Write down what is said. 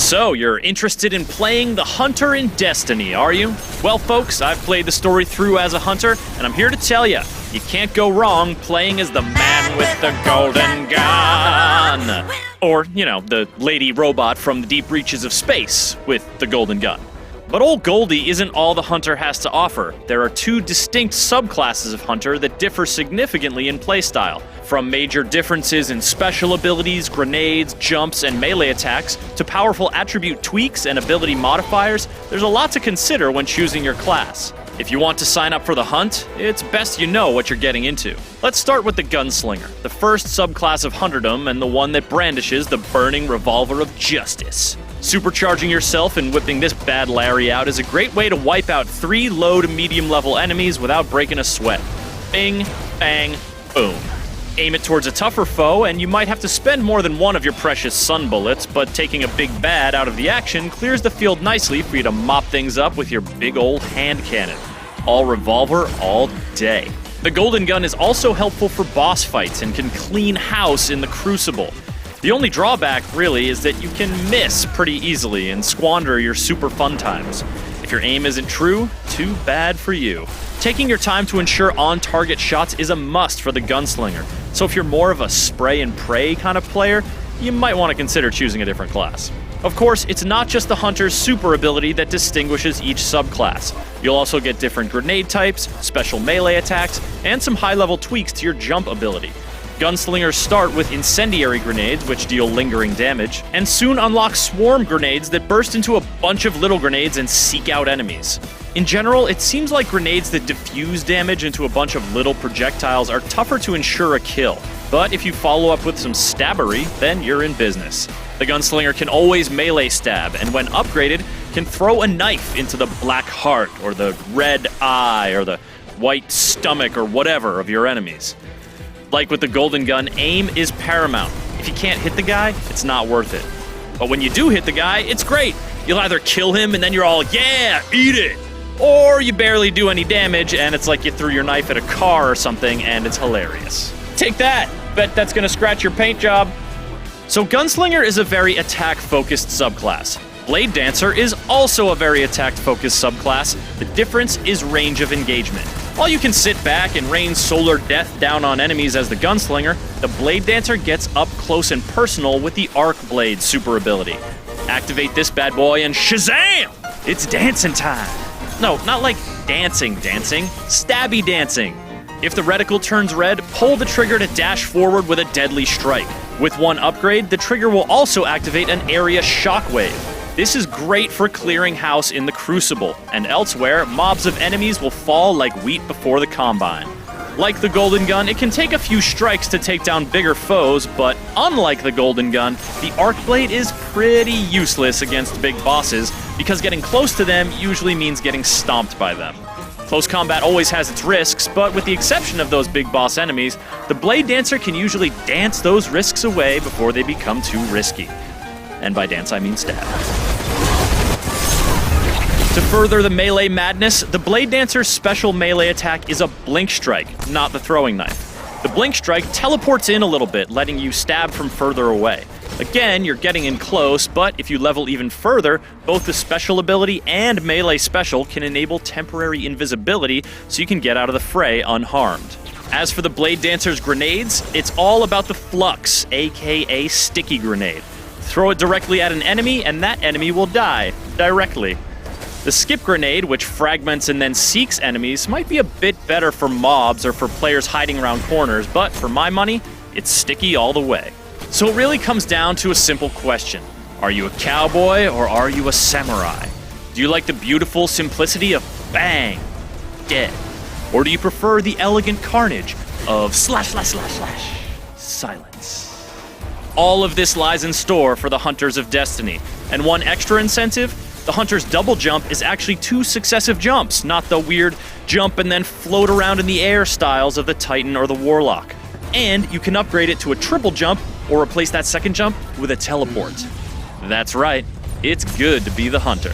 So, you're interested in playing the Hunter in Destiny, are you? Well, folks, I've played the story through as a hunter, and I'm here to tell you, you can't go wrong playing as the man with the golden gun. Or, the lady robot from the deep reaches of space with the golden gun. But old Goldie isn't all the Hunter has to offer. There are two distinct subclasses of Hunter that differ significantly in playstyle. From major differences in special abilities, grenades, jumps, and melee attacks, to powerful attribute tweaks and ability modifiers, there's a lot to consider when choosing your class. If you want to sign up for the hunt, it's best you know what you're getting into. Let's start with the Gunslinger, the first subclass of Hunterdom and the one that brandishes the burning revolver of justice. Supercharging yourself and whipping this bad Larry out is a great way to wipe out 3 low to medium level enemies without breaking a sweat. Bing, bang, boom. Aim it towards a tougher foe, and you might have to spend more than one of your precious sun bullets, but taking a big bad out of the action clears the field nicely for you to mop things up with your big old hand cannon. All revolver, all day. The golden gun is also helpful for boss fights and can clean house in the Crucible. The only drawback, really, is that you can miss pretty easily and squander your super fun times. If your aim isn't true, too bad for you. Taking your time to ensure on-target shots is a must for the Gunslinger, so if you're more of a spray and pray kind of player, you might want to consider choosing a different class. Of course, it's not just the Hunter's super ability that distinguishes each subclass. You'll also get different grenade types, special melee attacks, and some high-level tweaks to your jump ability. Gunslingers start with incendiary grenades, which deal lingering damage, and soon unlock swarm grenades that burst into a bunch of little grenades and seek out enemies. In general, it seems like grenades that diffuse damage into a bunch of little projectiles are tougher to ensure a kill, but if you follow up with some stabbery, then you're in business. The Gunslinger can always melee stab, and when upgraded, can throw a knife into the black heart, or the red eye, or the white stomach, or whatever of your enemies. Like with the golden gun, aim is paramount. If you can't hit the guy, it's not worth it. But when you do hit the guy, it's great. You'll either kill him and then you're all, yeah, eat it! Or you barely do any damage and it's like you threw your knife at a car or something and it's hilarious. Take that! Bet that's gonna scratch your paint job. So Gunslinger is a very attack-focused subclass. Bladedancer is also a very attack-focused subclass. The difference is range of engagement. While you can sit back and rain solar death down on enemies as the Gunslinger, the Bladedancer gets up close and personal with the Arc Blade super ability. Activate this bad boy and shazam! It's dancing time! No, not like dancing, stabby dancing. If the reticle turns red, pull the trigger to dash forward with a deadly strike. With one upgrade, the trigger will also activate an area shockwave. This is great for clearing house in the Crucible, and elsewhere, mobs of enemies will fall like wheat before the combine. Like the golden gun, it can take a few strikes to take down bigger foes, but unlike the golden gun, the Arc Blade is pretty useless against big bosses, because getting close to them usually means getting stomped by them. Close combat always has its risks, but with the exception of those big boss enemies, the Bladedancer can usually dance those risks away before they become too risky. And by dance, I mean stab. To further the melee madness, the Bladedancer's special melee attack is a blink strike, not the throwing knife. The blink strike teleports in a little bit, letting you stab from further away. Again, you're getting in close, but if you level even further, both the special ability and melee special can enable temporary invisibility so you can get out of the fray unharmed. As for the Bladedancer's grenades, it's all about the flux, aka sticky grenade. Throw it directly at an enemy, and that enemy will die. Directly. The skip grenade, which fragments and then seeks enemies, might be a bit better for mobs or for players hiding around corners, but for my money, it's sticky all the way. So it really comes down to a simple question. Are you a cowboy or are you a samurai? Do you like the beautiful simplicity of bang, dead? Or do you prefer the elegant carnage of slash, silence? All of this lies in store for the Hunters of Destiny. And one extra incentive, the Hunter's double jump is actually 2 successive jumps, not the weird jump and then float around in the air styles of the Titan or the Warlock. And you can upgrade it to a triple jump or replace that second jump with a teleport. That's right, it's good to be the Hunter.